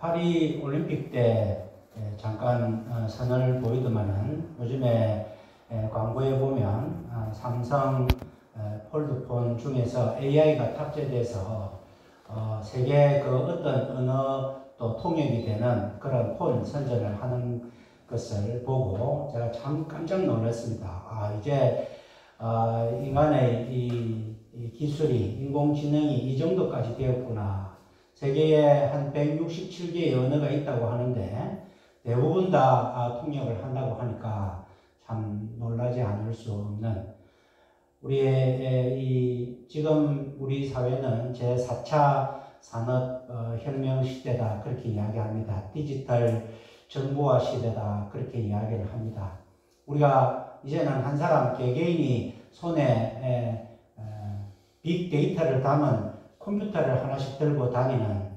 파리 올림픽 때 잠깐 선을 보이더만은 요즘에 광고에 보면 삼성 폴드폰 중에서 AI가 탑재돼서 세계 그 어떤 언어도 통역이 되는 그런 폰 선전을 하는 것을 보고 제가 참 깜짝 놀랐습니다. 이제 인간의 이 기술이, 인공지능이 이 정도까지 되었구나. 세계에 한 167개의 언어가 있다고 하는데 대부분 다 통역을 한다고 하니까 참 놀라지 않을 수 없는, 우리의 지금 우리 사회는 제4차 산업혁명 시대다 그렇게 이야기합니다. 디지털 정보화 시대다 그렇게 이야기를 합니다. 우리가 이제는 한 사람 개개인이 손에 빅데이터를 담은 컴퓨터를 하나씩 들고 다니는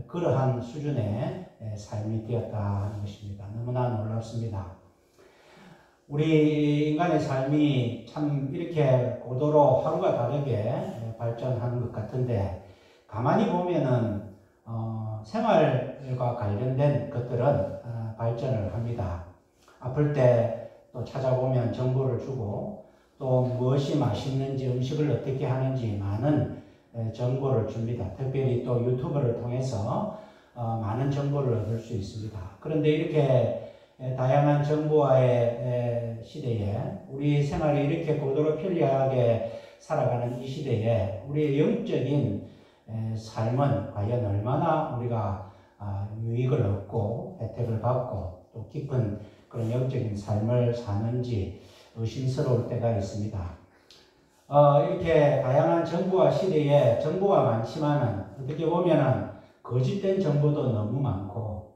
그러한 수준의 삶이 되었다 하는 것입니다. 너무나 놀랍습니다. 우리 인간의 삶이 참 이렇게 고도로 하루가 다르게 발전하는 것 같은데, 가만히 보면은 생활과 관련된 것들은 발전을 합니다. 아플 때 또 찾아보면 정보를 주고, 또 무엇이 맛있는지, 음식을 어떻게 하는지 많은 정보를 줍니다. 특별히 또 유튜브를 통해서 많은 정보를 얻을 수 있습니다. 그런데 이렇게 다양한 정보화의 시대에 우리 생활이 이렇게 고도로 편리하게 살아가는 이 시대에 우리의 영적인 삶은 과연 얼마나 우리가 유익을 얻고 혜택을 받고 또 깊은 그런 영적인 삶을 사는지 의심스러울 때가 있습니다. 이렇게 다양한 정보화 시대에 정보가 많지만은 어떻게 보면은 거짓된 정보도 너무 많고,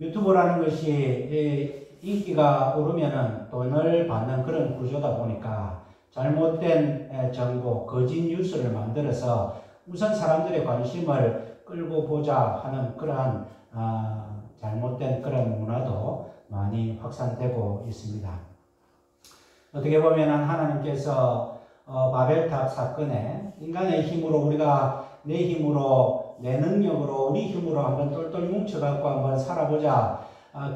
유튜브라는 것이 인기가 오르면은 돈을 받는 그런 구조다 보니까 잘못된 정보, 거짓 뉴스를 만들어서 우선 사람들의 관심을 끌고 보자 하는 그러한 잘못된 그런 문화도 많이 확산되고 있습니다. 어떻게 보면 하나님께서 바벨탑 사건에 인간의 힘으로, 우리가 내 힘으로, 내 능력으로, 우리 힘으로 한번 똘똘 뭉쳐갖고 한번 살아보자,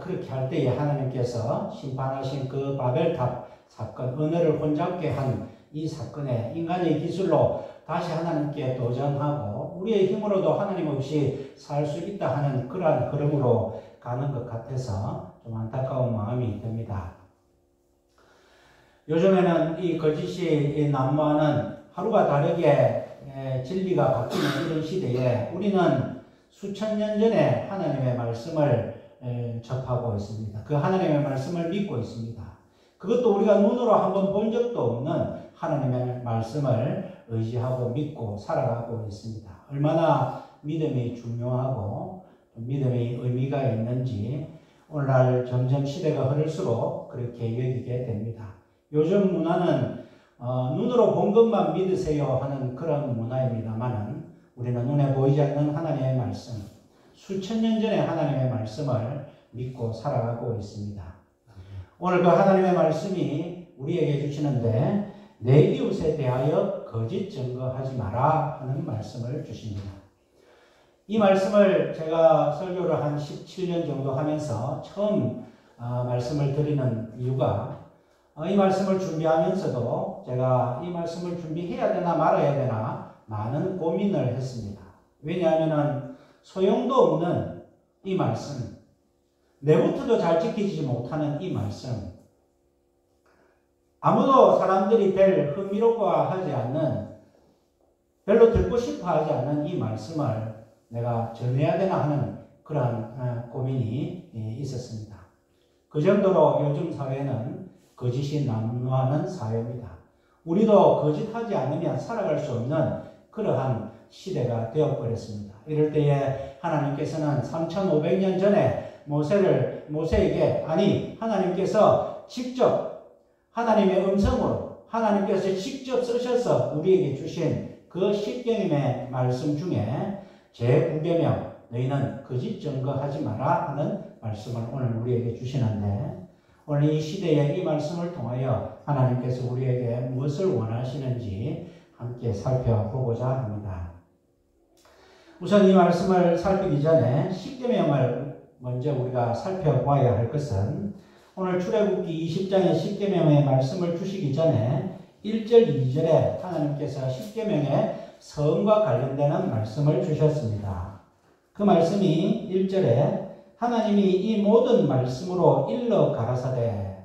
그렇게 할 때에 하나님께서 심판하신 그 바벨탑 사건, 언어를 혼잡게 한 이 사건에 인간의 기술로 다시 하나님께 도전하고 우리의 힘으로도 하나님 없이 살 수 있다 하는 그러한 흐름으로 가는 것 같아서 좀 안타까운 마음이 듭니다. 요즘에는 이 거짓이 난무하는, 하루가 다르게 진리가 바뀌는 이런 시대에 우리는 수천 년 전에 하나님의 말씀을 접하고 있습니다. 그 하나님의 말씀을 믿고 있습니다. 그것도 우리가 눈으로 한번 본 적도 없는 하나님의 말씀을 의지하고 믿고 살아가고 있습니다. 얼마나 믿음이 중요하고 믿음의 의미가 있는지 오늘날 점점 시대가 흐를수록 그렇게 여기게 됩니다. 요즘 문화는 눈으로 본 것만 믿으세요 하는 그런 문화입니다만은 우리는 눈에 보이지 않는 하나님의 말씀, 수천 년 전에 하나님의 말씀을 믿고 살아가고 있습니다. 오늘 그 하나님의 말씀이 우리에게 주시는데, 내 이웃에 대하여 거짓 증거하지 마라 하는 말씀을 주십니다. 이 말씀을 제가 설교를 한 17년 정도 하면서 처음 말씀을 드리는 이유가, 이 말씀을 준비하면서도 제가 이 말씀을 준비해야 되나 말아야 되나 많은 고민을 했습니다. 왜냐하면 소용도 없는 이 말씀, 내부터도 잘 지키지 못하는 이 말씀, 아무도 사람들이 별 흥미로워하지 않는, 별로 듣고 싶어 하지 않는 이 말씀을 내가 전해야 되나 하는 그러한 고민이 있었습니다. 그 정도로 요즘 사회는 거짓이 난무하는 사회입니다. 우리도 거짓하지 않으면 살아갈 수 없는 그러한 시대가 되어버렸습니다. 이럴 때에 하나님께서는 3500년 전에 모세에게, 하나님께서 직접 하나님의 음성으로 하나님께서 직접 쓰셔서 우리에게 주신 그 십계명의 말씀 중에 제9계명, 너희는 거짓 증거하지 마라 하는 말씀을 오늘 우리에게 주시는데, 오늘 이 시대에 이 말씀을 통하여 하나님께서 우리에게 무엇을 원하시는지 함께 살펴보고자 합니다. 우선 이 말씀을 살피기 전에 십계명을 먼저 우리가 살펴보아야 할 것은 오늘 출애굽기 20장의 십계명의 말씀을 주시기 전에 1절, 2절에 하나님께서 십계명의 성과 관련되는 말씀을 주셨습니다. 그 말씀이 1절에 하나님이 이 모든 말씀으로 일러 가라사대,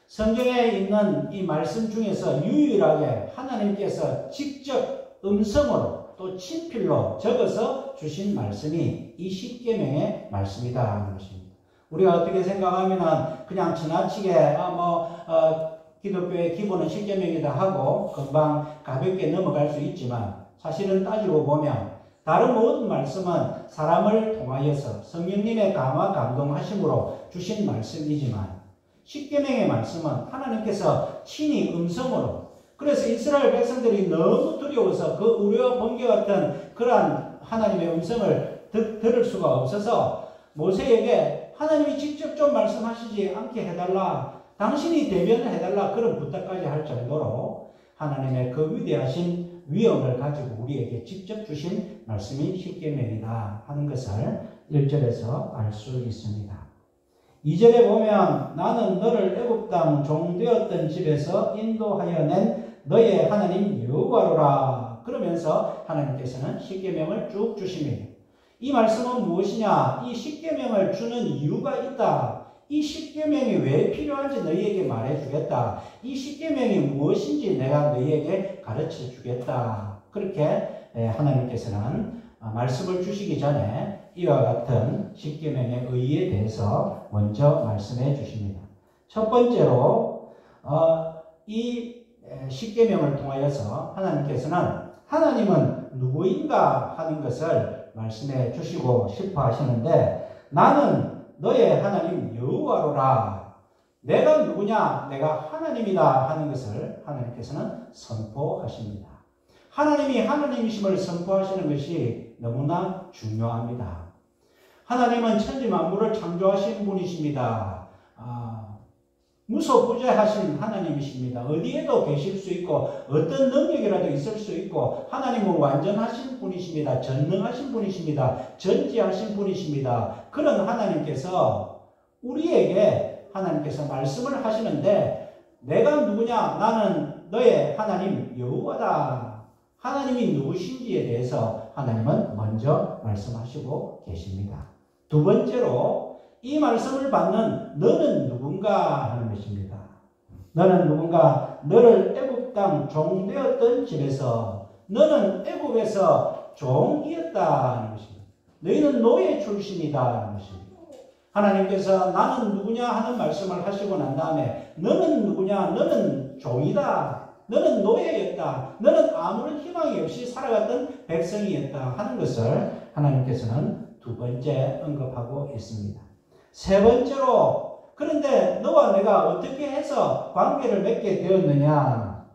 성경에 있는 이 말씀 중에서 유일하게 하나님께서 직접 음성으로 또 친필로 적어서 주신 말씀이 이 십계명의 말씀이다 하는 것입니다. 우리가 어떻게 생각하면 그냥 지나치게 기독교의 기본은 십계명이다 하고 금방 가볍게 넘어갈 수 있지만, 사실은 따지고 보면 다른 모든 말씀은 사람을 통하여서 성령님의 감화 감동하심으로 주신 말씀이지만, 십계명의 말씀은 하나님께서 친히 음성으로, 그래서 이스라엘 백성들이 너무 두려워서 그 우려와 번개 같은 그러한 하나님의 음성을 들을 수가 없어서 모세에게 하나님이 직접 좀 말씀하시지 않게 해달라, 당신이 대변을 해달라, 그런 부탁까지 할 정도로 하나님의 그 위대하신 위엄을 가지고 우리에게 직접 주신 말씀이 십계명이다 하는 것을 1절에서 알 수 있습니다. 2절에 보면 나는 너를 애굽 땅 종되었던 집에서 인도하여 낸 너의 하나님 여호와로라, 그러면서 하나님께서는 십계명을 쭉 주십니다. 이 말씀은 무엇이냐? 이 십계명을 주는 이유가 있다. 이 십계명이 왜 필요한지 너희에게 말해주겠다. 이 십계명이 무엇인지 내가 너희에게 가르쳐주겠다. 그렇게 하나님께서는 말씀을 주시기 전에 이와 같은 십계명의 의의에 대해서 먼저 말씀해 주십니다. 첫 번째로 이 십계명을 통하여서 하나님은 누구인가 하는 것을 말씀해 주시고 싶어 하시는데, 나는 너의 하나님 여호와로라, 내가 누구냐? 내가 하나님이다 하는 것을 하나님께서는 선포하십니다. 하나님이 하나님이심을 선포하시는 것이 너무나 중요합니다. 하나님은 천지 만물을 창조하신 분이십니다. 무소부재하신 하나님이십니다. 어디에도 계실 수 있고 어떤 능력이라도 있을 수 있고, 하나님은 완전하신 분이십니다. 전능하신 분이십니다. 전지하신 분이십니다. 그런 하나님께서 우리에게 하나님께서 말씀을 하시는데, 내가 누구냐? 나는 너의 하나님 여호와다. 하나님이 누구신지에 대해서 하나님은 먼저 말씀하시고 계십니다. 두 번째로 이 말씀을 받는 너는 누군가 하는 것입니다. 너는 누군가? 너를 애굽 땅 종되었던 집에서, 너는 애굽에서 종이었다 하는 것입니다. 너희는 노예 출신이다 하는 것입니다. 하나님께서 나는 누구냐 하는 말씀을 하시고 난 다음에 너는 누구냐? 너는 종이다. 너는 노예였다. 너는 아무런 희망이 없이 살아갔던 백성이었다 하는 것을 하나님께서는 두 번째 언급하고 있습니다. 세 번째로, 그런데 너와 내가 어떻게 해서 관계를 맺게 되었느냐?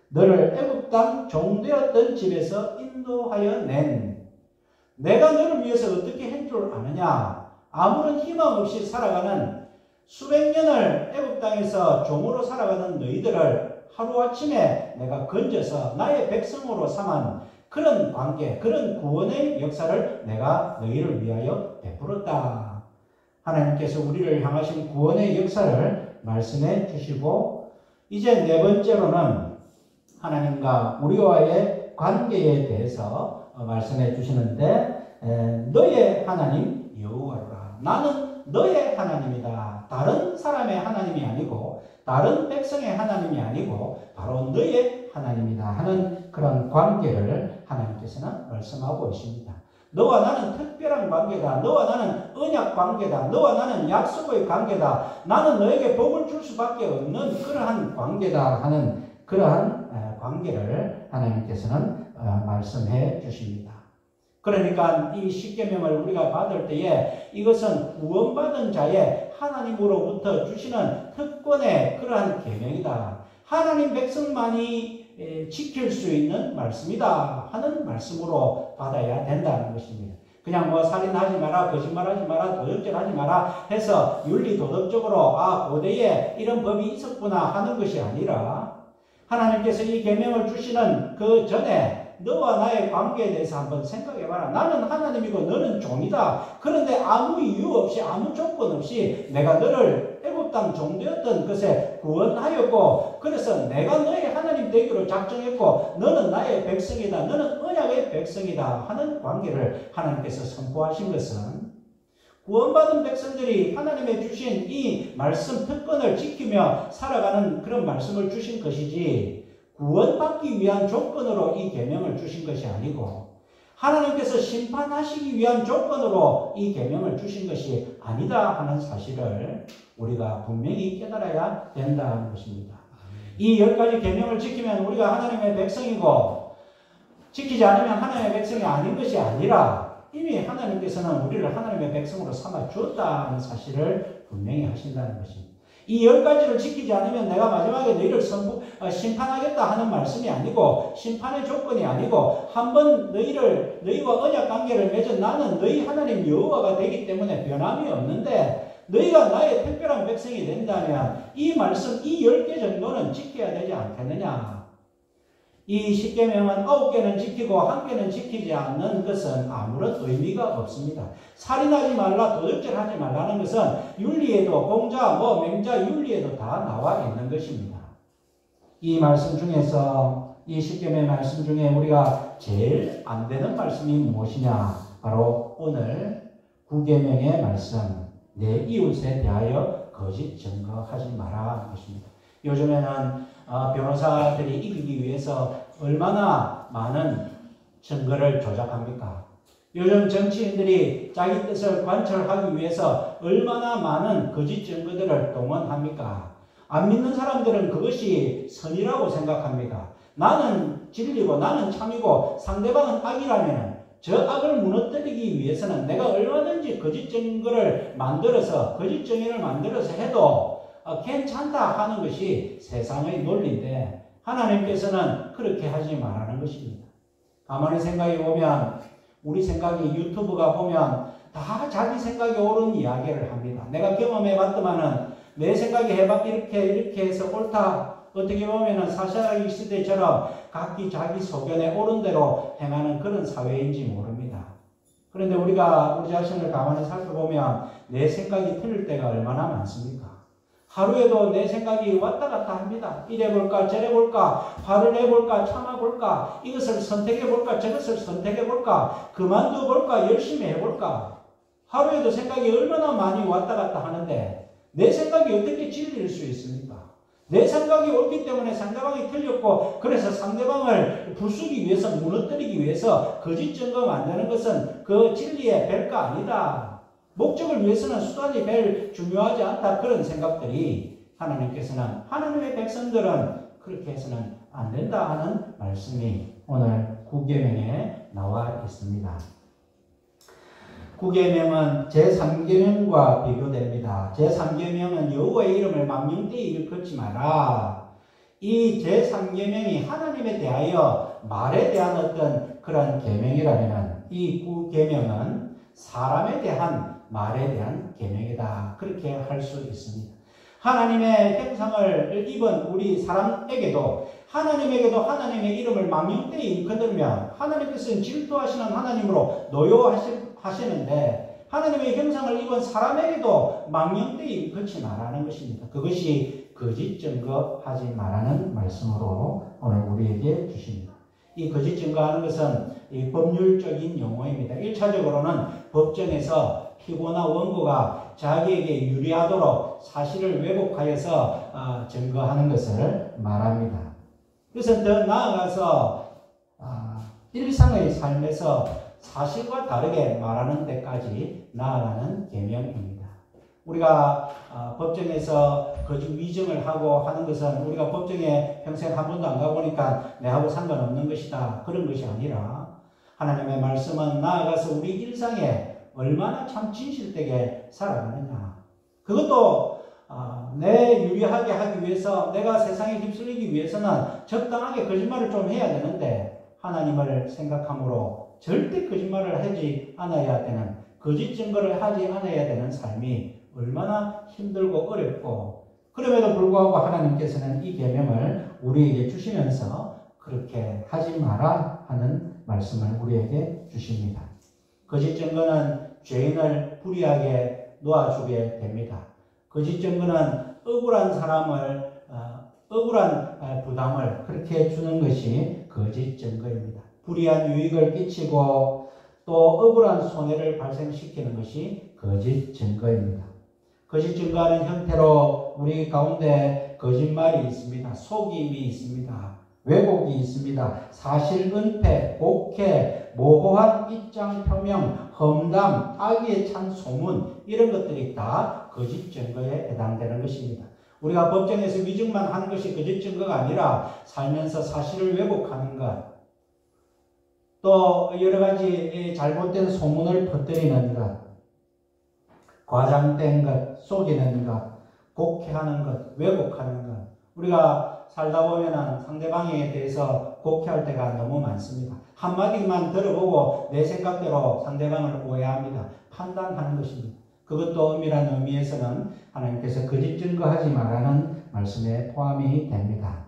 너를 애굽 땅 종되었던 집에서 인도하여 낸, 내가 너를 위해서 어떻게 한 줄 아느냐? 아무런 희망 없이 살아가는, 수백 년을 애굽 땅에서 종으로 살아가는 너희들을 하루아침에 내가 건져서 나의 백성으로 삼은 그런 관계, 그런 구원의 역사를 내가 너희를 위하여 베풀었다. 하나님께서 우리를 향하신 구원의 역사를 말씀해 주시고, 이제 네 번째로는 하나님과 우리와의 관계에 대해서 말씀해 주시는데, 너의 하나님 여호와라, 나는 너의 하나님이다. 다른 사람의 하나님이 아니고 다른 백성의 하나님이 아니고 바로 너의 하나님이다 하는 그런 관계를 하나님께서는 말씀하고 있습니다. 너와 나는 특별한 관계다. 너와 나는 언약 관계다. 너와 나는 약속의 관계다. 나는 너에게 복을 줄 수밖에 없는 그러한 관계다 하는 그러한 관계를 하나님께서는 말씀해 주십니다. 그러니까 이 십계명을 우리가 받을 때에 이것은 구원받은 자의 하나님으로부터 주시는 특권의 그러한 계명이다. 하나님 백성만이 지킬 수 있는 말씀이다 하는 말씀으로 받아야 된다는 것입니다. 그냥 뭐 살인하지 마라, 거짓말하지 마라, 도적질하지 마라 해서 윤리 도덕적으로 고대에 이런 법이 있었구나 하는 것이 아니라, 하나님께서 이 계명을 주시는 그 전에 너와 나의 관계에 대해서 한번 생각해봐라. 나는 하나님이고 너는 종이다. 그런데 아무 이유 없이 아무 조건 없이 내가 너를 애굽 땅 종되었던 것에 구원하였고 그래서 내가 너의 하나님 되기로 작정했고 너는 나의 백성이다. 너는 언약의 백성이다 하는 관계를 하나님께서 선포하신 것은 구원받은 백성들이 하나님의 주신 이 말씀 특권을 지키며 살아가는 그런 말씀을 주신 것이지 구원받기 위한 조건으로 이 계명을 주신 것이 아니고 하나님께서 심판하시기 위한 조건으로 이 계명을 주신 것이 아니다 하는 사실을 우리가 분명히 깨달아야 된다는 것입니다. 이 10가지 계명을 지키면 우리가 하나님의 백성이고 지키지 않으면 하나님의 백성이 아닌 것이 아니라 이미 하나님께서는 우리를 하나님의 백성으로 삼아 주었다는 사실을 분명히 하신다는 것입니다. 이 10가지를 지키지 않으면 내가 마지막에 너희를 심판하겠다 하는 말씀이 아니고 심판의 조건이 아니고 한번 너희와 언약 관계를 맺은 나는 너희 하나님 여호와가 되기 때문에 변함이 없는데 너희가 나의 특별한 백성이 된다면 이 말씀 이 10개 정도는 지켜야 되지 않겠느냐. 이 10계명은 9개는 지키고 1개는 지키지 않는 것은 아무런 의미가 없습니다. 살인하지 말라, 도적질하지 말라는 것은 윤리에도 공자, 맹자, 윤리에도 다 나와 있는 것입니다. 이 말씀 중에서 이 10계명의 말씀 중에 우리가 제일 안 되는 말씀이 무엇이냐? 바로 오늘 9계명의 말씀, 내 이웃에 대하여 거짓 증거하지 마라 것입니다. 요즘에는 변호사들이 이기기 위해서 얼마나 많은 증거를 조작합니까? 요즘 정치인들이 자기 뜻을 관철하기 위해서 얼마나 많은 거짓 증거들을 동원합니까? 안 믿는 사람들은 그것이 선이라고 생각합니다. 나는 진리고 나는 참이고 상대방은 악이라면 저 악을 무너뜨리기 위해서는 내가 얼마든지 거짓 증거를 만들어서 거짓 정의를 만들어서 해도 괜찮다 하는 것이 세상의 논리인데 하나님께서는 그렇게 하지 말라는 것입니다. 가만히 생각해 보면 우리 생각이 유튜브가 보면 다 자기 생각이 옳은 이야기를 합니다. 내가 경험해 봤더만은 내 생각이 이렇게 해서 옳다. 어떻게 보면은 사사기 시대처럼 각기 자기 소견에 옳은 대로 행하는 그런 사회인지 모릅니다. 그런데 우리가 우리 자신을 가만히 살펴보면 내 생각이 틀릴 때가 얼마나 많습니까? 하루에도 내 생각이 왔다 갔다 합니다. 이래볼까 저래볼까 화를 내볼까 참아볼까 이것을 선택해볼까 저것을 선택해볼까 그만둬볼까 열심히 해볼까 하루에도 생각이 얼마나 많이 왔다 갔다 하는데 내 생각이 어떻게 진리일 수 있습니까? 내 생각이 옳기 때문에 상대방이 틀렸고 그래서 상대방을 부수기 위해서 무너뜨리기 위해서 거짓 증거 만드는 것은 그 진리의 별가 아니다. 목적을 위해서는 수단이 별 중요하지 않다. 그런 생각들이 하나님께서는 하나님의 백성들은 그렇게 해서는 안 된다 하는 말씀이 오늘 9계명에 나와 있습니다. 9계명은 제3계명과 비교됩니다. 제3계명은 여호와의 이름을 망령되이 일컫지 마라. 이 제3계명이 하나님에 대하여 말에 대한 어떤 그런 계명이라면 이 9계명은 사람에 대한 말에 대한 계명이다. 그렇게 할 수 있습니다. 하나님의 형상을 입은 우리 사람에게도 하나님에게도 하나님의 이름을 망령되이 일컫으면 하나님께서는 질투하시는 하나님으로 노여하시는데 하나님의 형상을 입은 사람에게도 망령되이 일컫지 말라는 것입니다. 그것이 거짓 증거하지 말라는 말씀으로 오늘 우리에게 주십니다. 이 거짓 증거하는 것은 이 법률적인 용어입니다. 1차적으로는 법정에서 피고나 원고가 자기에게 유리하도록 사실을 왜곡하여서 증거하는 것을 말합니다. 그래서 더 나아가서 일상의 삶에서 사실과 다르게 말하는 데까지 나아가는 계명입니다. 우리가 법정에서 거짓 위증을 하고 하는 것은 우리가 법정에 평생 한 번도 안 가보니까 내하고 상관없는 것이다. 그런 것이 아니라 하나님의 말씀은 나아가서 우리 일상에 얼마나 참 진실되게 살아가느냐. 그것도 내 유리하게 하기 위해서 내가 세상에 휩쓸리기 위해서는 적당하게 거짓말을 좀 해야 되는데 하나님을 생각함으로 절대 거짓말을 하지 않아야 되는 거짓 증거를 하지 않아야 되는 삶이 얼마나 힘들고 어렵고 그럼에도 불구하고 하나님께서는 이 계명을 우리에게 주시면서 그렇게 하지 마라 하는 말씀을 우리에게 주십니다. 거짓 증거는 죄인을 불의하게 놓아주게 됩니다. 거짓 증거는 억울한 사람을 억울한 부담을 그렇게 주는 것이 거짓 증거입니다. 불이한 유익을 끼치고 또 억울한 손해를 발생시키는 것이 거짓 증거입니다. 거짓 증거하는 형태로 우리 가운데 거짓말이 있습니다. 속임이 있습니다. 왜곡이 있습니다. 사실 은폐, 곡해, 모호한 입장 표명, 험담, 악의에 찬 소문 이런 것들이 다 거짓 증거에 해당되는 것입니다. 우리가 법정에서 위증만 하는 것이 거짓 증거가 아니라 살면서 사실을 왜곡하는 것, 또 여러 가지 잘못된 소문을 퍼뜨리는 것, 과장된 것, 속이는 것, 곡해하는 것, 왜곡하는 것. 우리가 살다 보면 상대방에 대해서 곡해할 때가 너무 많습니다. 한마디만 들어보고 내 생각대로 상대방을 오해합니다. 판단하는 것입니다. 그것도 엄밀한 의미에서는 하나님께서 거짓 증거하지 말라는 말씀에 포함이 됩니다.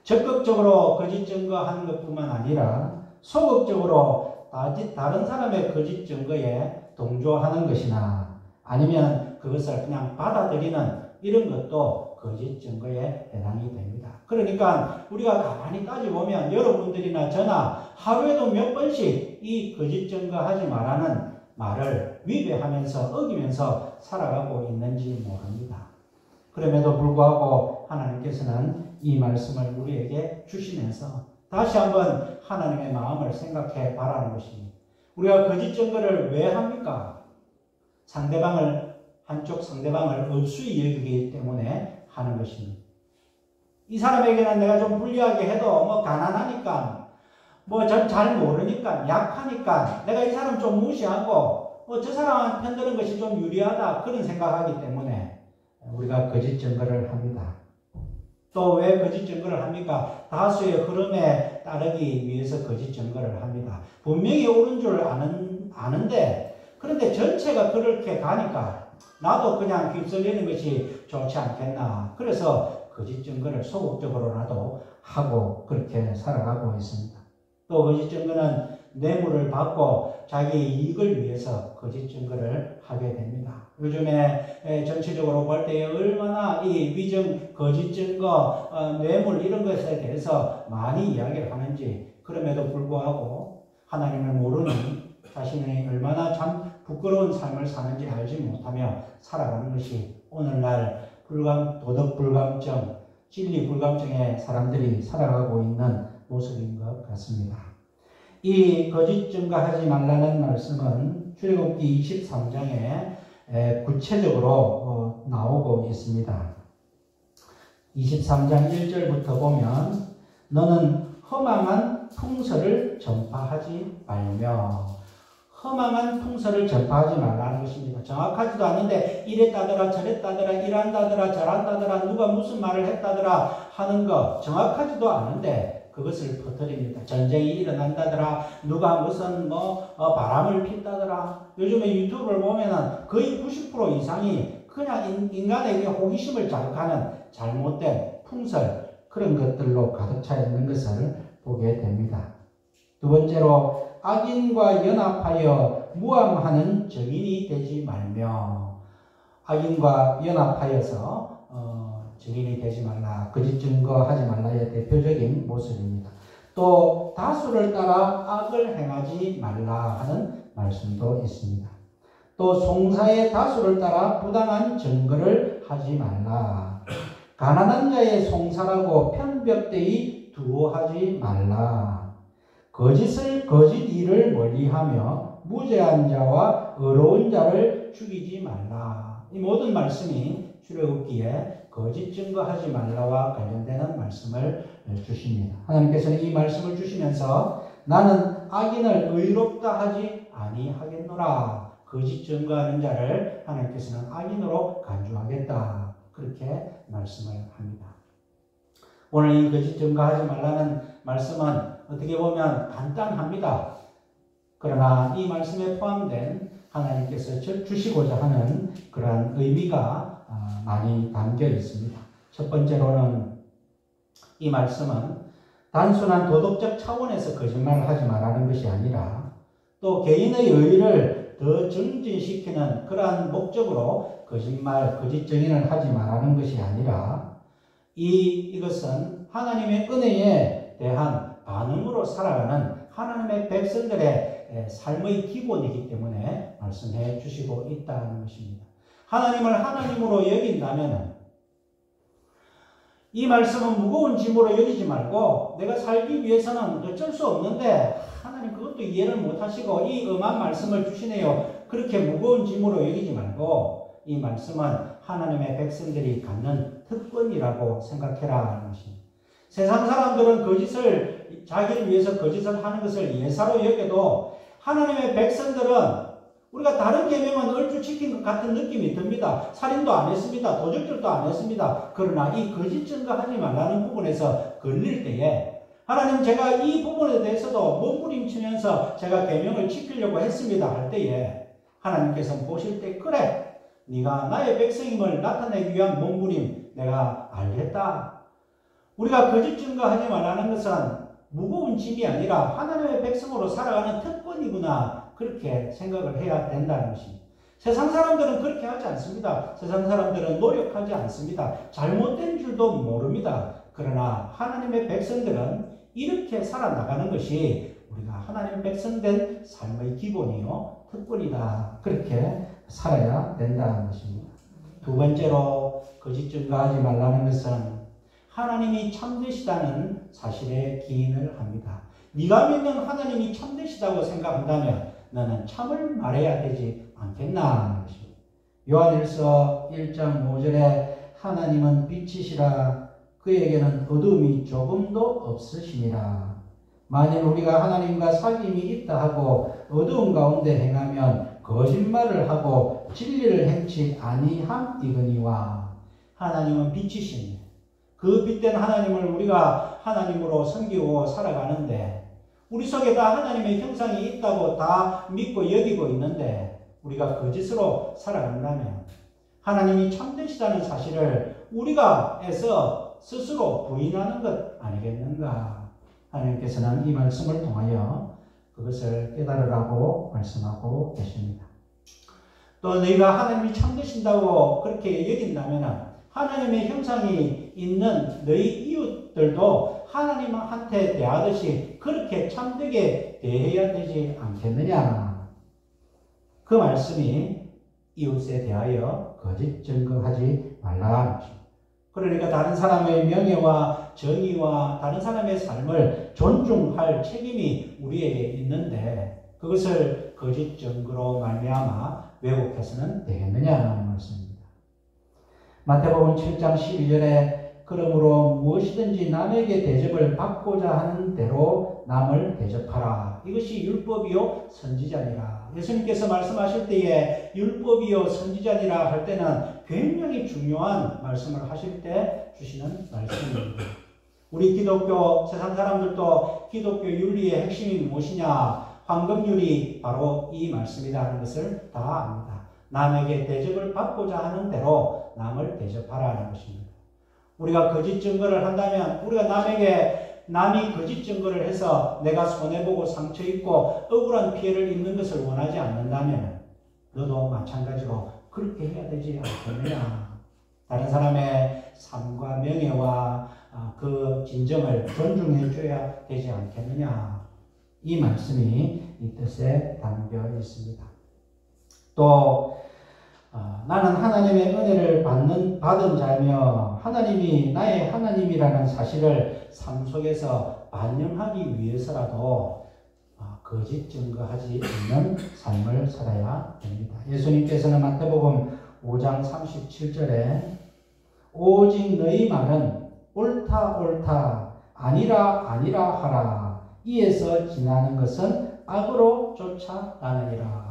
적극적으로 거짓 증거하는 것뿐만 아니라 소극적으로 다른 사람의 거짓 증거에 동조하는 것이나 아니면 그것을 그냥 받아들이는 이런 것도 거짓 증거에 해당이 됩니다. 그러니까 우리가 가만히 따져보면 여러분들이나 저나 하루에도 몇 번씩 이 거짓 증거하지 말라는 말을 위배하면서 어기면서 살아가고 있는지 모릅니다. 그럼에도 불구하고 하나님께서는 이 말씀을 우리에게 주시면서 다시 한번 하나님의 마음을 생각해 바라는 것입니다. 우리가 거짓 증거를 왜 합니까? 한쪽 상대방을 업수히 여기기 때문에 하는 것입니다. 이 사람에게는 내가 좀 불리하게 해도 가난하니까 전 잘 모르니까 약하니까 내가 이 사람 좀 무시하고 저 사람 편드는 것이 좀 유리하다 그런 생각하기 때문에 우리가 거짓 증거를 합니다. 또 왜 거짓 증거를 합니까? 다수의 흐름에 따르기 위해서 거짓 증거를 합니다. 분명히 옳은 줄 아는데 그런데 전체가 그렇게 가니까 나도 그냥 휩쓸리는 것이 좋지 않겠나. 그래서 거짓 증거를 소극적으로라도 하고 그렇게 살아가고 있습니다. 또 거짓 증거는 뇌물을 받고 자기의 이익을 위해서 거짓 증거를 하게 됩니다. 요즘에 정치적으로 볼 때 얼마나 이 위증, 거짓 증거, 뇌물 이런 것에 대해서 많이 이야기를 하는지 그럼에도 불구하고 하나님을 모르니 자신이 얼마나 참 부끄러운 삶을 사는지 알지 못하며 살아가는 것이 오늘날 도덕 불감증, 진리 불감증의 사람들이 살아가고 있는 모습인 것 같습니다. 이 거짓 증거하지 말라는 말씀은 출애굽기 23장에 구체적으로 나오고 있습니다. 23장 1절부터 보면 너는 허망한 풍설을 전파하지 말며 허망한 풍설을 전파하지 말라는 것입니다. 정확하지도 않은데 이랬다더라 저랬다더라 이란다더라 저란다더라 누가 무슨 말을 했다더라 하는 거 정확하지도 않은데 그것을 퍼뜨립니다. 전쟁이 일어난다더라 누가 무슨 바람을 핀다더라. 요즘에 유튜브를 보면은 거의 90% 이상이 그냥 인간에게 호기심을 자극하는 잘못된 풍설 그런 것들로 가득 차 있는 것을 보게 됩니다. 두 번째로 악인과 연합하여 무함하는 증인이 되지 말며 악인과 연합하여서 증인이 되지 말라. 거짓 증거하지 말라의 대표적인 모습입니다. 또 다수를 따라 악을 행하지 말라 하는 말씀도 있습니다. 또 송사의 다수를 따라 부당한 증거를 하지 말라. 가난한 자의 송사라고 편벽되이 두어하지 말라. 거짓 일을 멀리하며 무죄한 자와 의로운 자를 죽이지 말라. 이 모든 말씀이 출애굽기에 거짓 증거하지 말라와 관련되는 말씀을 주십니다. 하나님께서는 이 말씀을 주시면서 나는 악인을 의롭다 하지 아니하겠노라. 거짓 증거하는 자를 하나님께서는 악인으로 간주하겠다. 그렇게 말씀을 합니다. 오늘 이 거짓 증거하지 말라는 말씀은 어떻게 보면 간단합니다. 그러나 이 말씀에 포함된 하나님께서 주시고자 하는 그러한 의미가 많이 담겨 있습니다. 첫 번째로는 이 말씀은 단순한 도덕적 차원에서 거짓말을 하지 말라는 것이 아니라 또 개인의 의의를 더 증진시키는 그러한 목적으로 거짓 증인을 하지 말라는 것이 아니라 이것은 하나님의 은혜에 대한 반응으로 살아가는 하나님의 백성들의 삶의 기본이기 때문에 말씀해 주시고 있다는 것입니다. 하나님을 하나님으로 여긴다면 이 말씀은 무거운 짐으로 여기지 말고 내가 살기 위해서는 어쩔 수 없는데 하나님 그것도 이해를 못하시고 이 엄한 말씀을 주시네요. 그렇게 무거운 짐으로 여기지 말고 이 말씀은 하나님의 백성들이 갖는 특권이라고 생각해라 하는 것입니다. 세상 사람들은 거짓을 자기를 위해서 거짓을 하는 것을 예사로 여겨도 하나님의 백성들은 우리가 다른 계명은 얼추 지킨 것 같은 느낌이 듭니다. 살인도 안 했습니다. 도적질도 안 했습니다. 그러나 이 거짓 증거하지 말라는 부분에서 걸릴 때에 하나님 제가 이 부분에 대해서도 몸부림치면서 제가 계명을 지키려고 했습니다 할 때에 하나님께서 보실 때 그래 네가 나의 백성임을 나타내기 위한 몸부림 내가 알겠다. 우리가 거짓 증거하지 말라는 것은 무거운 짐이 아니라 하나님의 백성으로 살아가는 특권이구나. 그렇게 생각을 해야 된다는 것입니다. 세상 사람들은 그렇게 하지 않습니다. 세상 사람들은 노력하지 않습니다. 잘못된 줄도 모릅니다. 그러나 하나님의 백성들은 이렇게 살아나가는 것이 우리가 하나님 백성된 삶의 기본이요 특권이다. 그렇게 살아야 된다는 것입니다. 두 번째로 거짓 증거하지 말라는 것은 하나님이 참되시다는 사실에 기인을 합니다. 네가 믿는 하나님이 참되시다고 생각한다면 너는 참을 말해야 되지 않겠나 하는 것입니다. 요한일서 1장 5절에 하나님은 빛이시라 그에게는 어둠이 조금도 없으시니라. 만일 우리가 하나님과 사귐이 있다 하고 어두운 가운데 행하면 거짓말을 하고 진리를 행치 아니함이거니와. 하나님은 빛이십니다. 그 빛된 하나님을 우리가 하나님으로 섬기고 살아가는데 우리 속에 다 하나님의 형상이 있다고 다 믿고 여기고 있는데 우리가 거짓으로 살아간다면 하나님이 참되시다는 사실을 우리가 해서 스스로 부인하는 것 아니겠는가. 하나님께서는 이 말씀을 통하여 그것을 깨달으라고 말씀하고 계십니다. 또 너희가 하나님이 참되신다고 그렇게 여긴다면 하나님의 형상이 있는 너희 이웃들도 하나님한테 대하듯이 그렇게 참되게 대해야 되지 않겠느냐. 그 말씀이 이웃에 대하여 거짓 증거하지 말라는 것입니다. 그러니까 다른 사람의 명예와 정의와 다른 사람의 삶을 존중할 책임이 우리에게 있는데 그것을 거짓 증거로 말미암아 왜곡해서는 되겠느냐는 말씀입니다. 마태복음 7장 12절에 그러므로 무엇이든지 남에게 대접을 받고자 하는 대로 남을 대접하라. 이것이 율법이요 선지자니라. 예수님께서 말씀하실 때에 율법이요 선지자니라 할 때는 굉장히 중요한 말씀을 하실 때 주시는 말씀입니다. 우리 기독교 세상 사람들도 기독교 윤리의 핵심이 무엇이냐? 황금률이 바로 이 말씀이다 하는 것을 다 압니다. 남에게 대접을 받고자 하는 대로 남을 대접하라는 것입니다. 우리가 거짓 증거를 한다면 우리가 남이 거짓 증거를 해서 내가 손해보고 상처 입고 억울한 피해를 입는 것을 원하지 않는다면 너도 마찬가지로 그렇게 해야 되지 않겠느냐. 다른 사람의 삶과 명예와 그 진정을 존중해 줘야 되지 않겠느냐. 이 말씀이 이 뜻에 담겨 있습니다. 또 나는 하나님의 은혜를 받은 자며 하나님이 나의 하나님이라는 사실을 삶 속에서 반영하기 위해서라도 거짓 증거하지 않는 삶을 살아야 됩니다. 예수님께서는 마태복음 5장 37절에 오직 너희 말은 옳다 옳다 아니라 아니라 하라. 이에서 지나는 것은 악으로 쫓아나느니라.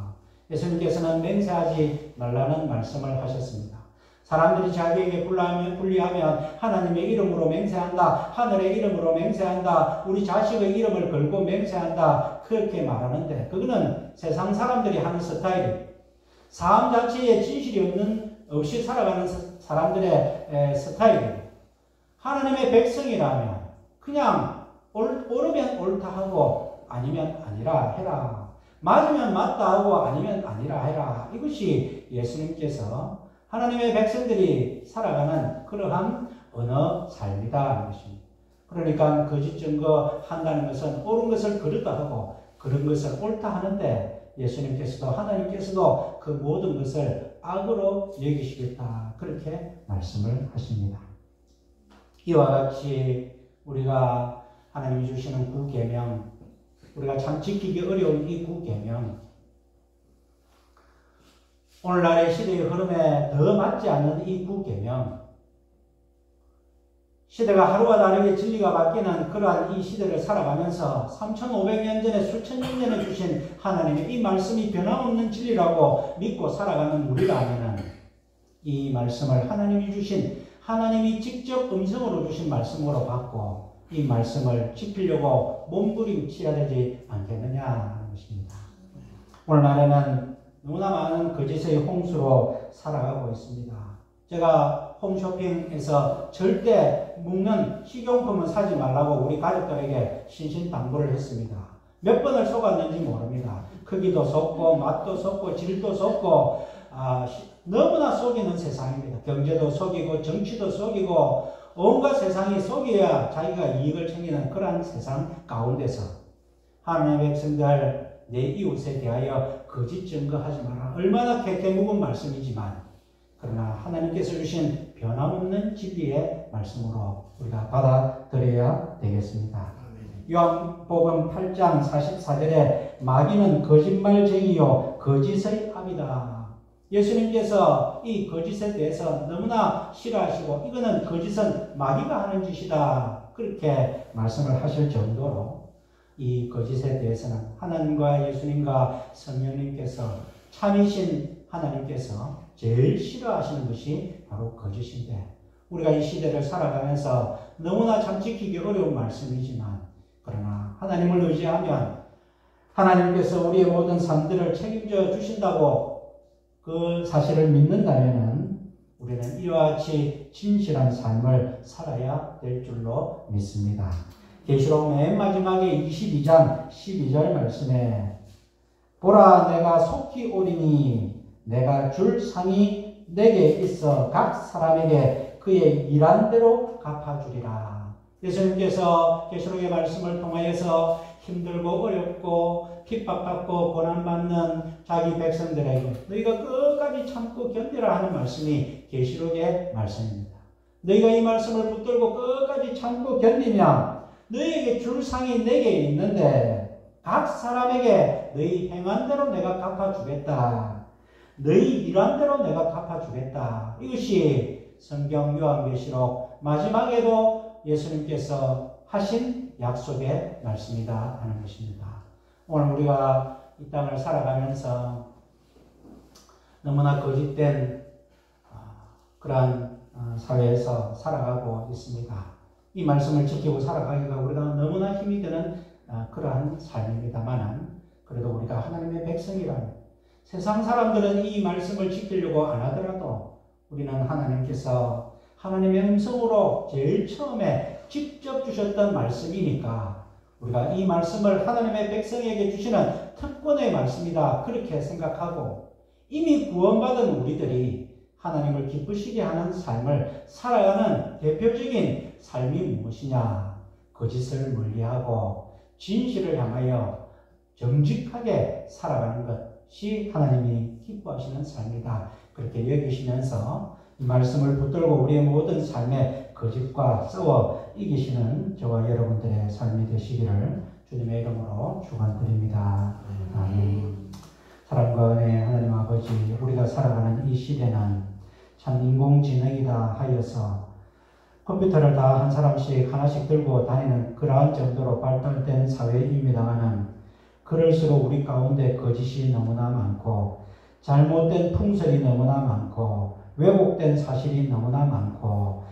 예수님께서는 맹세하지 말라는 말씀을 하셨습니다. 사람들이 자기에게 불리하면 하나님의 이름으로 맹세한다. 하늘의 이름으로 맹세한다. 우리 자식의 이름을 걸고 맹세한다. 그렇게 말하는데 그거는 세상 사람들이 하는 스타일이에요. 삶 자체에 진실이 없이 살아가는 사람들의 스타일이에요. 하나님의 백성이라면 그냥 옳으면 옳다 하고 아니면 아니라 해라. 맞으면 맞다 하고 아니면 아니라 해라. 이것이 예수님께서 하나님의 백성들이 살아가는 그러한 언어 삶이다 하는 것입니다. 그러니까 거짓 증거 한다는 것은 옳은 것을 그르다 하고 그런 것을 옳다 하는데 예수님께서도 하나님께서도 그 모든 것을 악으로 여기시겠다 그렇게 말씀을 하십니다. 이와 같이 우리가 하나님이 주시는 구계명, 우리가 참 지키기 어려운 이 구계명, 오늘날의 시대의 흐름에 더 맞지 않는 이 구계명, 시대가 하루와 다르게 진리가 바뀌는 그러한 이 시대를 살아가면서 3500년 전에 수천 년 전에 주신 하나님의 이 말씀이 변함없는 진리라고 믿고 살아가는 우리라면은 이 말씀을 하나님이 주신, 하나님이 직접 음성으로 주신 말씀으로 받고 이 말씀을 지키려고 몸부림쳐야 되지 않겠느냐 하는 것입니다. 오늘날에는 너무나 많은 거짓의 홍수로 살아가고 있습니다. 제가 홈쇼핑에서 절대 먹는 식용품은 사지 말라고 우리 가족들에게 신신당부를 했습니다. 몇 번을 속았는지 모릅니다. 크기도 속고 맛도 속고 질도 속고 너무나 속이는 세상입니다. 경제도 속이고 정치도 속이고 온갖 세상이 속여야 자기가 이익을 챙기는 그러한 세상 가운데서 하나님의 백성들 내 이웃에 대하여 거짓 증거하지 마라. 얼마나 객개 묵은 말씀이지만 그러나 하나님께서 주신 변함없는 진리의 말씀으로 우리가 받아들여야 되겠습니다. 요한복음 8장 44절에 마귀는 거짓말쟁이요 거짓의 압이다. 예수님께서 이 거짓에 대해서 너무나 싫어하시고 이거는 거짓은 마귀가 하는 짓이다 그렇게 말씀을 하실 정도로 이 거짓에 대해서는 하나님과 예수님과 성령님께서 참이신 하나님께서 제일 싫어하시는 것이 바로 거짓인데 우리가 이 시대를 살아가면서 너무나 참 지키기 어려운 말씀이지만 그러나 하나님을 의지하면 하나님께서 우리의 모든 삶들을 책임져 주신다고 그 사실을 믿는다면 우리는 이와 같이 진실한 삶을 살아야 될 줄로 믿습니다. 계시록 맨 마지막에 22장 12절 말씀에 보라 내가 속히 오리니 내가 줄 상이 내게 있어 각 사람에게 그의 일한 대로 갚아주리라. 예수님께서 계시록의 말씀을 통하여서 힘들고 어렵고 핍박받고 고난받는 자기 백성들에게 너희가 끝까지 참고 견디라 하는 말씀이 계시록의 말씀입니다. 너희가 이 말씀을 붙들고 끝까지 참고 견디면 너희에게 줄 상이 내게 있는데 각 사람에게 너희 행한 대로 내가 갚아주겠다. 너희 일한 대로 내가 갚아주겠다. 이것이 성경 요한계시록 마지막에도 예수님께서 하신 약속의 말씀이다 하는 것입니다. 오늘 우리가 이 땅을 살아가면서 너무나 거짓된 그러한 사회에서 살아가고 있습니다. 이 말씀을 지키고 살아가기가 우리가 너무나 힘이 드는 그러한 삶입니다만 그래도 우리가 하나님의 백성이라면 세상 사람들은 이 말씀을 지키려고 안 하더라도 우리는 하나님께서 하나님의 음성으로 제일 처음에 직접 주셨던 말씀이니까 우리가 이 말씀을 하나님의 백성에게 주시는 특권의 말씀이다 그렇게 생각하고 이미 구원받은 우리들이 하나님을 기쁘시게 하는 삶을 살아가는 대표적인 삶이 무엇이냐? 거짓을 멀리하고 진실을 향하여 정직하게 살아가는 것이 하나님이 기뻐하시는 삶이다 그렇게 여기시면서 이 말씀을 붙들고 우리의 모든 삶의 거짓과 싸워 이기시는 저와 여러분들의 삶이 되시기를 주님의 이름으로 축원드립니다. 아멘. 사랑과 은혜의 하나님 아버지, 우리가 살아가는 이 시대는 참 인공지능이다 하여서 컴퓨터를 다 한 사람씩 하나씩 들고 다니는 그러한 정도로 발달된 사회입니다마는 그럴수록 우리 가운데 거짓이 너무나 많고 잘못된 풍설이 너무나 많고 왜곡된 사실이 너무나 많고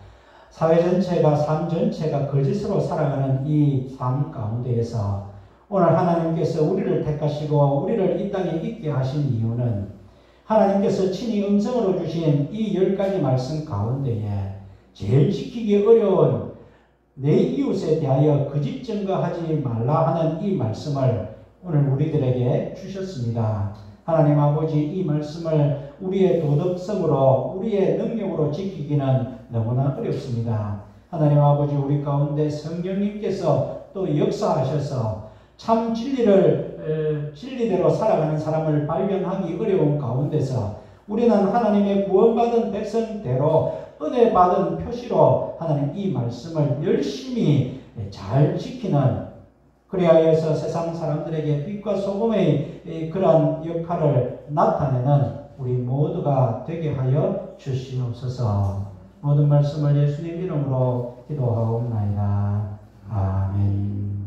사회 전체가 삶 전체가 거짓으로 살아가는 이 삶 가운데에서 오늘 하나님께서 우리를 택하시고 우리를 이 땅에 있게 하신 이유는 하나님께서 친히 음성으로 주신 이 10가지 말씀 가운데에 제일 지키기 어려운 내 이웃에 대하여 거짓 증거하지 말라 하는 이 말씀을 오늘 우리들에게 주셨습니다. 하나님 아버지, 이 말씀을 우리의 도덕성으로, 우리의 능력으로 지키기는 너무나 어렵습니다. 하나님 아버지, 우리 가운데 성령님께서 또 역사하셔서 참 진리대로 살아가는 사람을 발견하기 어려운 가운데서 우리는 하나님의 구원받은 백성대로 은혜 받은 표시로 하나님 이 말씀을 열심히 잘 지키는, 그리하여서 세상 사람들에게 빛과 소금의 그러한 역할을 나타내는 우리 모두가 되게 하여 주시옵소서. 모든 말씀을 예수님 이름으로 기도하옵나이다. 아멘.